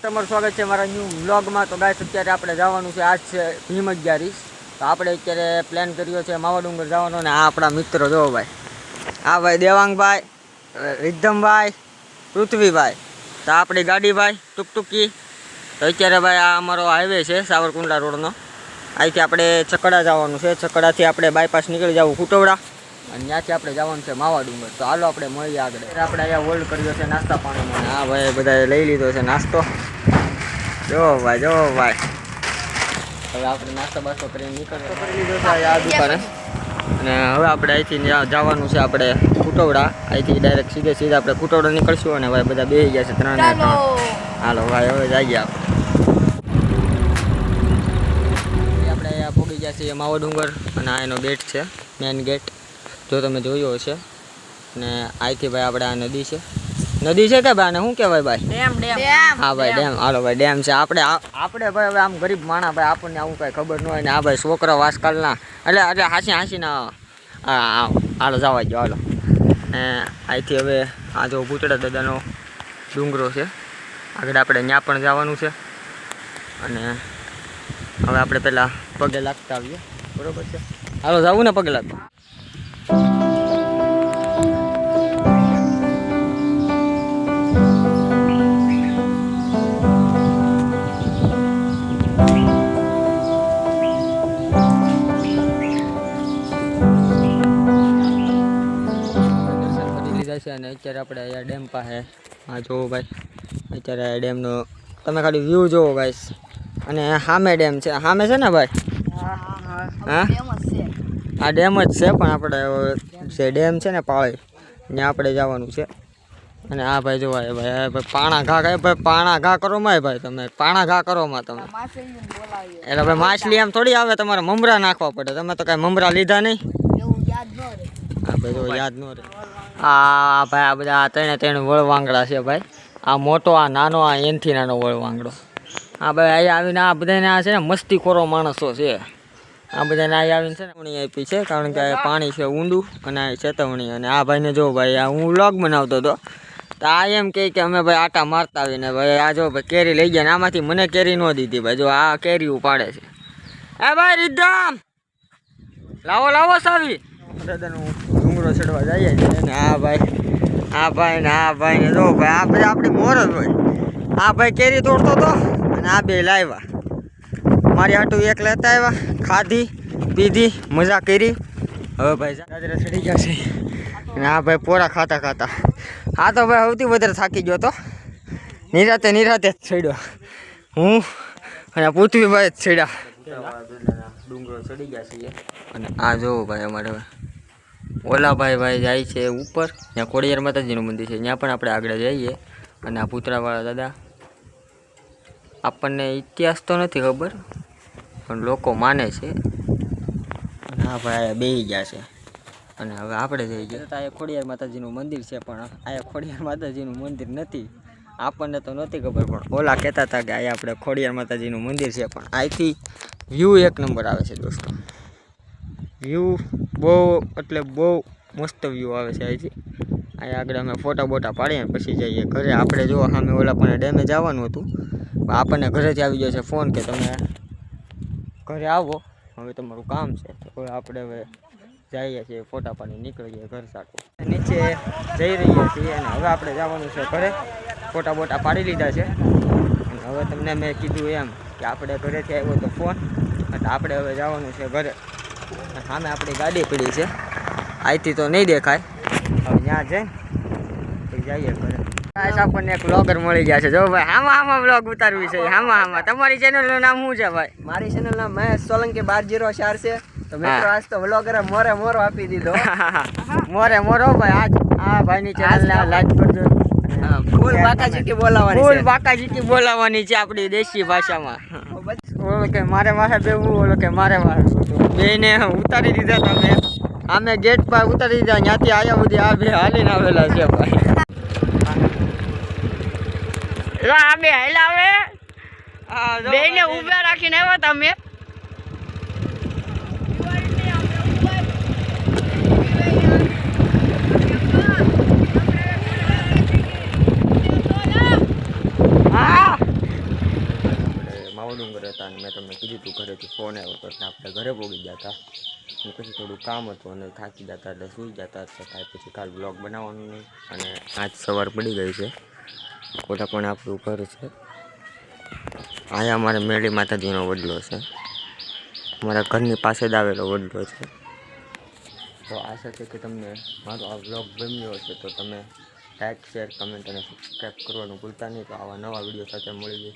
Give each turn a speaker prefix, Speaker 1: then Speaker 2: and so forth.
Speaker 1: તમારું સ્વાગત છે મારા ન્યૂ વ્લોગમાં। તો ગાઈસ અત્યારે આપણે જવાનું છે, આજ છે ભીમ 11। તો આપણે અત્યારે પ્લાન કર્યો છે માવા ડુંગર જવાનો, ને આ આપણા મિત્રો જો ભાઈ, આ ભાઈ દેવાંગભાઈ, રિદ્ધમભાઈ, પૃથ્વીભાઈ, તો આપણી ગાડી ભાઈ ટુકટુકી। તો અત્યારે ભાઈ આ અમારો હાઈવે છે સાવરકુંડલા રોડનો, અહીંથી આપણે છકડા જવાનું છે, છકડાથી આપણે બાયપાસ નીકળી જવું કુટવડા, અને ત્યાંથી આપણે જવાનું છે માવા ડુંગર। તો હાલો આપણે મળીએ આગળ। આપણે અહીંયા હોલ્ડ કર્યો છે નાસ્તા પાણીનો, અને આ ભાઈ બધાએ લઈ લીધો છે નાસ્તો, જો ભાઈ હવે આપણે નાસ્તો બાસ્તો કરીને નીકળતો કરી લીધો છે આ દુકાને, અને હવે આપણે અહીંથી જવાનું છે આપણે કુટવડા, અહીંથી ડાયરેક્ટ સીધે આપણે કુટવડા નીકળશું, અને ભાઈ બધા બેસી ગયા છે 3 ને 3। હાલો ભાઈ હવે જઈએ આપણે અહીંયા પહોંચી ગયા છીએ માવા ડુંગર, અને આ એનો ગેટ છે, મેન ગેટ જો તમે જોયો હશે। અને અહીંથી ભાઈ આપણે આ નદી છે કે ભાઈ આને શું કહેવાય ભાઈ? ડેમ। હા ભાઈ ડેમ, હાલો ભાઈ ડેમ છે। આપણે ભાઈ હવે આમ ગરીબ માણા ભાઈ, આપણને આવું કાંઈ ખબર ન હોય, ને આ ભાઈ છોકરા આજકાલના એટલે હાંસીના હાલો જવા ગયો હાલો। અહીંથી હવે આ જો ભૂતળા દાદાનો ડુંગરો છે આગળ, આપણે ત્યાં પણ જવાનું છે, અને હવે આપણે પહેલાં પગે લાગતા આવીએ, બરાબર છે? હાલો જવું ને પગે લાગતા। અને અત્યારે આપણે અહીંયા ડેમ પાસે આ જોવો ભાઈ, અત્યારે આ ડેમનો તમે ખાલી વ્યૂ જોવો ગાઈસ, અને સામે ડેમ છે, સામે છે ને ભાઈ? હા આ ડેમ જ છે, પણ આપણે જે ડેમ છે ને પાળી ત્યાં આપણે જવાનું છે। અને આ ભાઈ જોવા ભાઈ પાણા ઘા કહે ભાઈ, પાણા ઘા કરો માં ભાઈ, તમે પાણા ઘા કરો માં તમે, એટલે ભાઈ માછલી એમ થોડી આવે, તમારે મમરા નાખવા પડે, તમે તો કાંઈ મમરા લીધા નહીં? હા ભાઈ જો યાદ ન રહે। આ ભાઈ આ બધા 3 વળવાંગડા છે ભાઈ, આ મોટો, આ નાનો, આ એનથી નાનો વળવાંગડો। આ ભાઈ અહીંયા આવીને આ બધાને આ છે ને મસ્તીખોરો માણસો છે, આ બધાને અહીંયા આવીને છે ને ચેતવણી આપી છે, કારણ કે આ પાણી છે ઊંડું, અને આ ચેતવણી। અને આ ભાઈને જો ભાઈ આ હું વ્લોગ બનાવતો હતો, તો આ એમ કહે કે અમે ભાઈ આટા મારતા આવીને ભાઈ આ જો ભાઈ કેરી લઈ ગયા, ને આમાંથી મને કેરી ન દીધી ભાઈ, જો આ કેરી ઉપાડે છે। એ ભાઈ રિદ્ધામ લાવો સાવી દાદાનું ડુંગરો ચડવા જઈએ છીએ, ને આ ભાઈ ને જો ભાઈ આ બધા આપણી મોર જ હોય। આ ભાઈ કેરી તોડતો હતો, અને આ બે લાવ્યા મારી હાટું, એક લેતા આવ્યા, ખાધી પીધી મજા કરી। હવે ભાઈ ગાજરા ચડી ગયા છે, અને આ ભાઈ પોરા ખાતા આ તો ભાઈ સૌથી વધારે થાકી ગયો હતો, નિરાતે જ ચડ્યો હું, અને પૃથ્વીભાઈ જ ચડ્યા। ડુંગરો ચડી ગયા છીએ, અને આ જોવો ભાઈ અમારે ઓલા ભાઈ જાય છે ઉપર, ત્યાં ખોડિયાર માતાજીનું મંદિર છે, ત્યાં પણ આપણે આગળ જઈએ। અને આ પૂતળાવાળા દાદા, આપણને ઇતિહાસ તો નથી ખબર, પણ લોકો માને છે। અને આ ભાઈ બેસી ગયા છે, અને હવે આપણે જઈ ગયા તો આ ખોડિયાર માતાજીનું મંદિર છે, પણ આ ખોડિયાર માતાજીનું મંદિર નથી, આપણને તો નથી ખબર, પણ ઓલા કહેતા હતા કે આ આપણે ખોડિયાર માતાજીનું મંદિર છે। પણ અહીંથી વ્યૂ 1 નંબર આવે છે દોસ્તો, વ્યૂ બહુ મસ્ત વ્યૂ આવે છે અહીંથી। અહીંયા આગળ અમે ફોટા બોટા પાડીએ પછી જઈએ ઘરે। આપણે જો સામે ઓલા પણ ડેમે જવાનું હતું, આપણને ઘરેથી આવી ગયો છે ફોન કે તમે ઘરે આવો, હવે તમારું કામ છે। તો આપણે હવે જઈએ છીએ ફોટા પાડી નીકળીએ ઘર સાટું, નીચે જઈ રહ્યા છીએ, અને હવે આપણે જવાનું છે ઘરે। ફોટા બોટા પાડી લીધા છે, અને હવે તમને મેં કીધું એમ કે આપણે ઘરેથી આવ્યો તો ફોન, એટલે આપણે હવે જવાનું છે ઘરે। સામે આપણી ગાડી પડી છે, અહીંથી તો નહીં દેખાય, હવે ત્યાં જઈએ ઘરે। આપણને એક વ્લોગર મળી ગયા છે, જો ભાઈ આમાં વ્લોગ ઉતારવી છે, આમાં તમારી ચેનલનું નામ શું છે ભાઈ?
Speaker 2: મારી ચેનલ નામ મહેશ સોલંકી 1204 છે। તો મિત્રો આજ તો વ્લોગરે મોરો આપી દીધો,
Speaker 1: મોરો ભાઈ આજ આ ભાઈની ચેનલ ને લાઈક કરજો।
Speaker 2: ફૂલ બાકાજીકી
Speaker 1: બોલાવવાની છે આપણી દેશી ભાષામાં। ઓલો કે મારે માથે બેવું, ઓલો કે મારે બેને ઉતારી દીધા તમે, અમે ગેટ પર ઉતારી દીધા, ત્યાંથી આયા સુધી આ બે હાલીને આવેલા છે ભાઈ। આ બે હાલાવે બેને ઊભા રાખીને આવ્યા તમે, મોડું ઘરે હતા અને મેં તમને કીધું હતું ઘરેથી ફોન આવ્યો હતો એટલે આપણે ઘરે પહોંચી ગયા હતા અને પછી થોડું કામ હતું અને થાકી જતા એટલે સૂઈ જતા એટલે કાંઈ પછી કાલ બ્લોગ બનાવવાનું નહીં અને આજ સવાર પડી ગઈ છે ઓલા પણ આપણું ઘર છે અહીંયા અમારે મેળી માતાજીનો વડલો છે અમારા ઘરની પાસે જ આવેલો વડલો છે તો આશા છે કે તમને મારો આ બ્લોગ ગમ્યો હશે તો તમે લાઈક શેર કમેન્ટ અને સબસ્ક્રાઈબ કરવાનું ભૂલતા નહીં તો આવા નવા વિડીયો સાથે મળી જશે